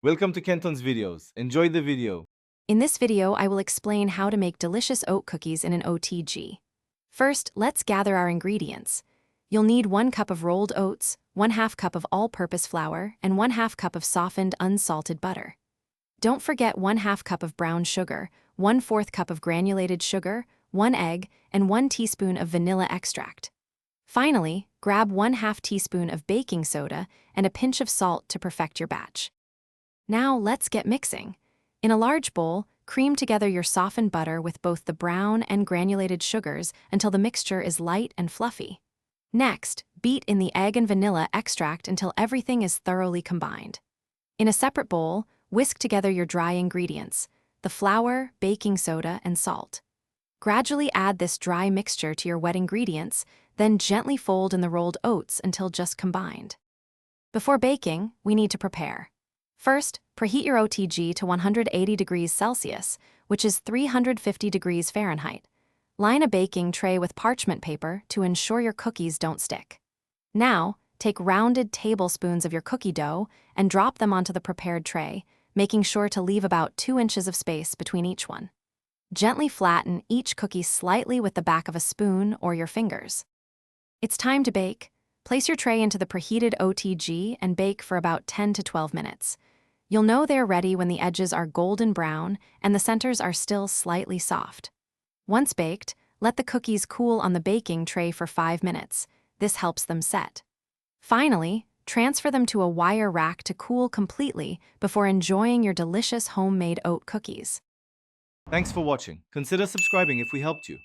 Welcome to Kenton's videos. Enjoy the video. In this video, I will explain how to make delicious oat cookies in an OTG. First, let's gather our ingredients. You'll need 1 cup of rolled oats, 1/2 cup of all-purpose flour, and 1/2 cup of softened unsalted butter. Don't forget 1/2 cup of brown sugar, 1/4 cup of granulated sugar, 1 egg, and 1 teaspoon of vanilla extract. Finally, grab 1/2 teaspoon of baking soda and a pinch of salt to perfect your batch. Now let's get mixing. In a large bowl, cream together your softened butter with both the brown and granulated sugars until the mixture is light and fluffy. Next, beat in the egg and vanilla extract until everything is thoroughly combined. In a separate bowl, whisk together your dry ingredients, the flour, baking soda, and salt. Gradually add this dry mixture to your wet ingredients, then gently fold in the rolled oats until just combined. Before baking, we need to prepare. First, preheat your OTG to 180 degrees Celsius, which is 350 degrees Fahrenheit. Line a baking tray with parchment paper to ensure your cookies don't stick. Now, take rounded tablespoons of your cookie dough and drop them onto the prepared tray, making sure to leave about 2 inches of space between each one. Gently flatten each cookie slightly with the back of a spoon or your fingers. It's time to bake. Place your tray into the preheated OTG and bake for about 10 to 12 minutes. You'll know they're ready when the edges are golden brown and the centers are still slightly soft. Once baked, let the cookies cool on the baking tray for 5 minutes. This helps them set. Finally, transfer them to a wire rack to cool completely before enjoying your delicious homemade oat cookies. Thanks for watching. Consider subscribing if we helped you.